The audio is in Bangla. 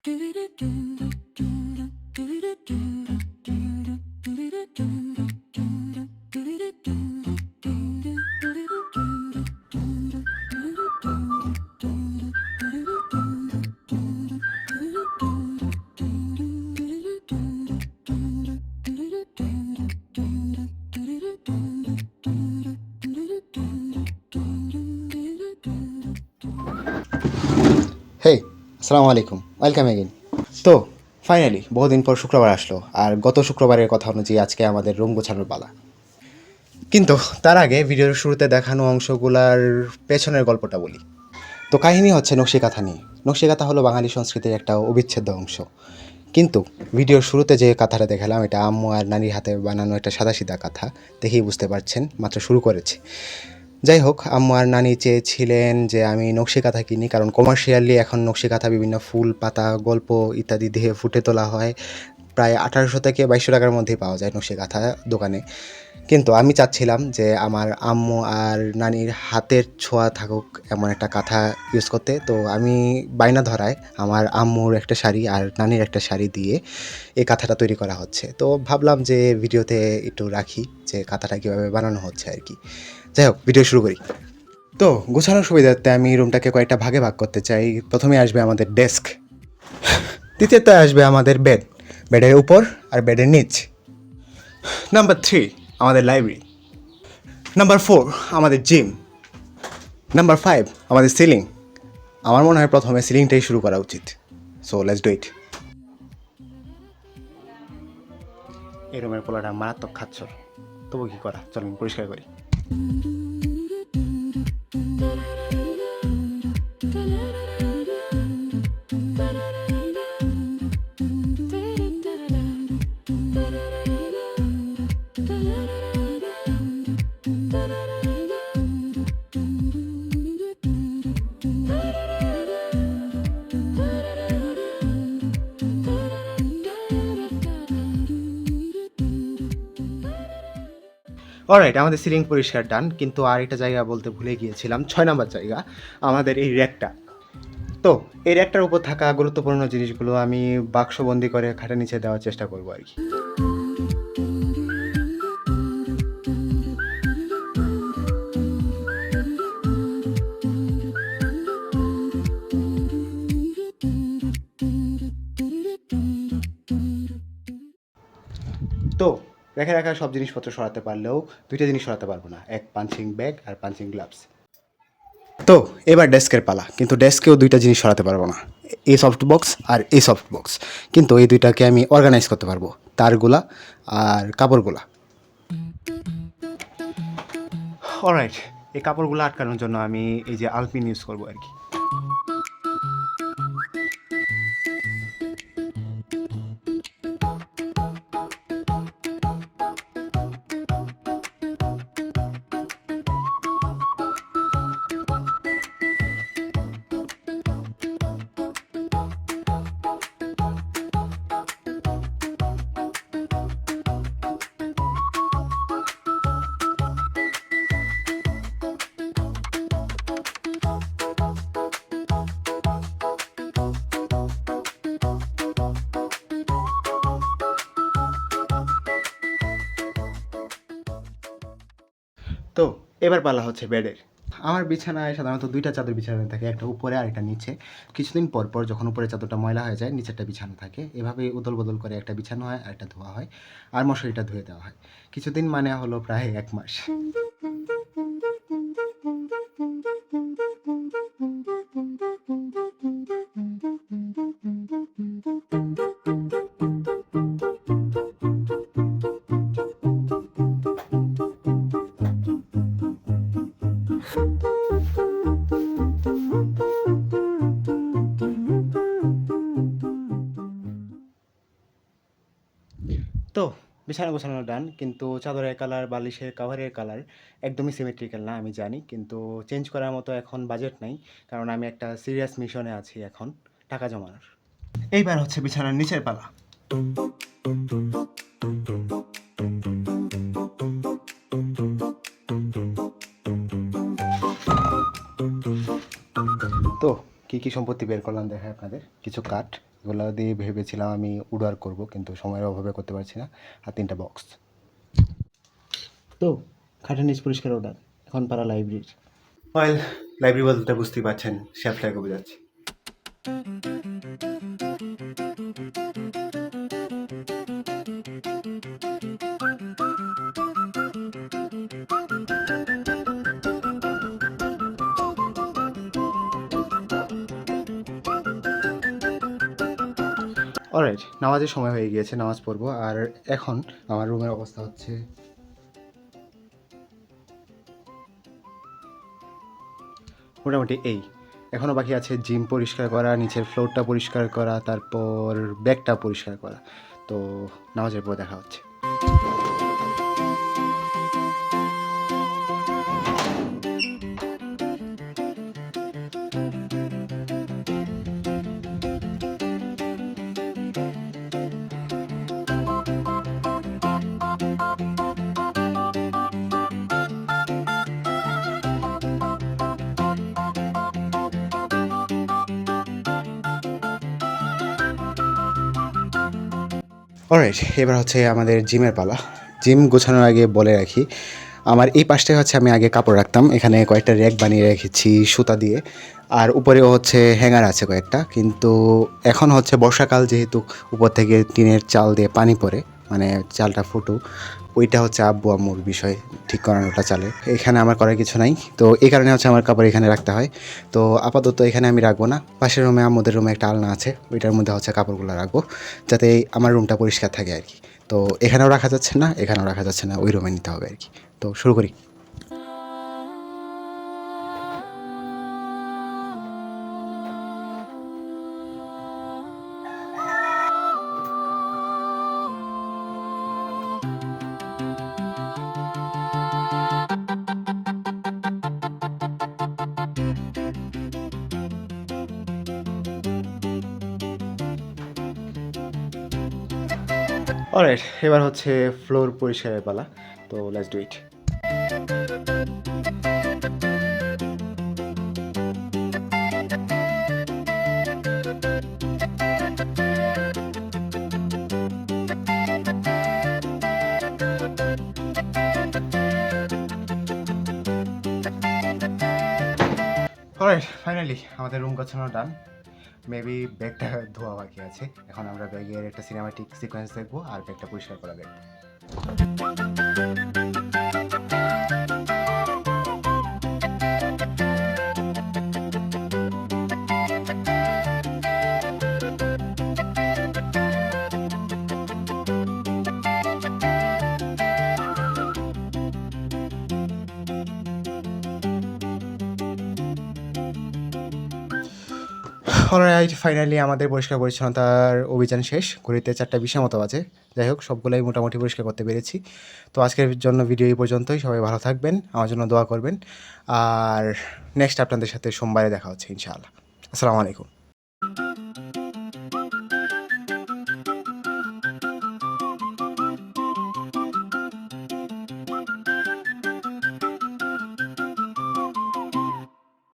হেই, আসসালামু আলাইকুম, ওয়েলকাম এগেইন। তো ফাইনালি বহুদিন পর শুক্রবার আসলো, আর গত শুক্রবারের কথা অনুযায়ী আজকে আমাদের রুম গোছানোর পালা। কিন্তু তার আগে ভিডিওর শুরুতে দেখানো অংশগুলার পেছনের গল্পটা বলি। তো কাহিনী হচ্ছে নকশিকাঁথা নিয়ে। নকশিকাঁথা হলো বাঙালি সংস্কৃতির একটা অবিচ্ছেদ্য অংশ। কিন্তু ভিডিওর শুরুতে যে কাঁথাটা দেখালাম, এটা আম্মু আর নানির হাতে বানানো একটা সাদাসিধা কাঁথা। দেখেই বুঝতে পারছেন, মাত্র শুরু করেছি। যাই হোক, আম্মু আর নানি চেয়েছিলেন যে আমি নকশিকাঁথা কিনি, কারণ কমার্শিয়ালি এখন নকশিকাঁথা বিভিন্ন ফুল, পাতা, গল্প ইত্যাদি দিয়ে ফুটে তোলা হয়। প্রায় 1800 থেকে 2200 টাকার মধ্যেই পাওয়া যায় নকশিকাঁথা দোকানে। কিন্তু আমি চাচ্ছিলাম যে আমার আম্মু আর নানির হাতের ছোঁয়া থাকুক এমন একটা কাঁথা ইউজ করতে। তো আমি বায়না ধরায় আমার আম্মুর একটা শাড়ি আর নানির একটা শাড়ি দিয়ে এই কাঁথাটা তৈরি করা হচ্ছে। তো ভাবলাম যে ভিডিওতে একটু রাখি যে কাঁথাটা কীভাবে বানানো হচ্ছে আর কি। যাই হোক, ভিডিও শুরু করি। তো গোছানোর সুবিধার্থে আমি রুমটাকে কয়েকটা ভাগে ভাগ করতে চাই। প্রথমে আসবে আমাদের ডেস্ক, দ্বিতীয়ত আসবে আমাদের বেড, বেডের উপর আর বেডের নিচ। নাম্বার 3 আমাদের লাইব্রেরি। নাম্বার 4 আমাদের জিম। নাম্বার 5 আমাদের সিলিং। আমার মনে হয় প্রথমে সিলিংটাই শুরু করা উচিত। So let's do it. এই রুমের পোলাটা মারাত্মক খাচ্ছর, তবু কি করা, চলুন পরিষ্কার করি। অলরাইট, আমাদের সিলিং পরিষ্কার ডান, কিন্তু আরেকটা জায়গা বলতে ভুলে গিয়েছিলাম, 6 নাম্বার জায়গা, আমাদের এই র্যাকটা। তো এই র্যাকটার উপর থাকা গুরুত্বপূর্ণ জিনিসগুলো আমি বাক্সবন্দি করে খাটের নিচে দেওয়ার চেষ্টা করবো আর কি। তো রেখে রাখা সব জিনিসপত্র সরাতে পারলেও দুইটা জিনিস সরাতে পারবো না, এক পাঞ্চিং ব্যাগ আর পাঞ্চিং গ্লাভস। তো এবার ডেস্কের পালা, কিন্তু ডেস্কেও দুইটা জিনিস সরাতে পারবো না, এই সফট বক্স আর এই সফট বক্স। কিন্তু এই দুইটাকে আমি অর্গানাইজ করতে পারবো, তারগুলা আর কাপড়গুলা। অলরাইট, এই কাপড়গুলো আটকানোর জন্য আমি এই যে আলপিন ইউজ করবো আর কি। তো এবার পালা হচ্ছে বেডের। আমার বিছানায় সাধারণত দুইটা চাদর বিছানো থাকে, একটা উপরে আর একটা নিচে। কিছুদিন পর পর যখন উপরের চাদরটা ময়লা হয়ে যায়, নিচেরটা বিছানো থাকে। এভাবেই উদল বদল করে একটা বিছানো হয় আর একটা ধোয়া হয়, আর মশারিটা ধুয়ে দেওয়া হয়। কিছুদিন মানে হলো প্রায় 1 মাস। তো বিছানা গোছানো ডান, কিন্তু চাদরের কালার, বালিশের কাভারের কালার একদমই সিমেট্রিক্যাল না, আমি জানি। কিন্তু চেঞ্জ করার মতো এখন বাজেট নাই, কারণ আমি একটা সিরিয়াস মিশনে আছি এখন, টাকা জমানোর। এইবার হচ্ছে বিছানার নিচের পালা। তো কী কী সম্পত্তি বের করলাম দেখায় আপনাদের। কিছু কাঠ, এগুলো দিয়ে ভেবেছিলাম আমি উডার করব, কিন্তু সময়ের অভাবে করতে পারছি না। আর 3টা বক্স। তো খাটের নিচ পরিষ্কার উঠান, এখন পারা লাইব্রেরির। ওয়েল, লাইব্রেরি বলতে বুঝতেই পারছেন, শেলফটাকে বোঝাচ্ছি। অলরাইট, নামাজের সময় হয়ে গিয়েছে, নামাজ পড়বো। আর এখন আমার রুমের অবস্থা হচ্ছে মোটামুটি এই। এখনও বাকি আছে জিম পরিষ্কার করা, নিচের ফ্লোরটা পরিষ্কার করা, তারপর ব্যাগটা পরিষ্কার করা। তো নামাজের পর দেখা হচ্ছে। অলরাইট, এবার হচ্ছে আমাদের জিমের পালা। জিম গোছানোর আগে বলে রাখি, আমার এই পাশটায় হচ্ছে আমি আগে কাপড় রাখতাম, এখানে কয়েকটা র্যাক বানিয়ে রেখেছি সুতা দিয়ে, আর উপরেও হচ্ছে হ্যাঙ্গার আছে কয়েকটা। কিন্তু এখন হচ্ছে বর্ষাকাল, যেহেতু উপর থেকে টিনের চাল দিয়ে পানি পড়ে, মানে চালটা ফুটো, ওইটা হচ্ছে আব্বু আম্মুর বিষয়, ঠিক করানোটা চালে। এখানে আমার করার কিছু নাই, তো এই কারণে হচ্ছে আমার কাপড় এখানে রাখতে হয়। তো আপাতত এখানে আমি রাখবো না, পাশের রুমে আম্মুদের রুমে একটা আলনা আছে, ওইটার মধ্যে হচ্ছে কাপড়গুলো রাখবো, যাতে আমার রুমটা পরিষ্কার থাকে আর কি। তো এখানেও রাখা যাচ্ছে না, এখানেও রাখা যাচ্ছে না, ওই রুমে নিতে হবে আর কি। তো শুরু করি। অলরাইট, এবার হচ্ছে ফ্লোর পরিষ্কারের পালা। তো let's do it. Alright, finally আমাদের রুম গোছানো ডান। মেবি ব্যাগটা ধোয়া বাকি আছে। এখন আমরা ব্যাগের একটা সিনেমাটিক সিকোয়েন্স দেখবো আর ব্যাগটা পরিষ্কার করা দেখবো। অলরাইট, ফাইনালি আমাদের পরিষ্কার পরিচ্ছন্নতার অভিযান শেষ। ঘড়িতে 4:20 মতো বাজে। যাই হোক, সবগুলোই মোটামুটি পরিষ্কার করতে পেরেছি। তো আজকের জন্য ভিডিও এই পর্যন্তই। সবাই ভালো থাকবেন, আমার জন্য দোয়া করবেন। আর নেক্সট আপনাদের সাথে সোমবারে দেখা হচ্ছে ইনশাআল্লাহ। আসসালামু আলাইকুম।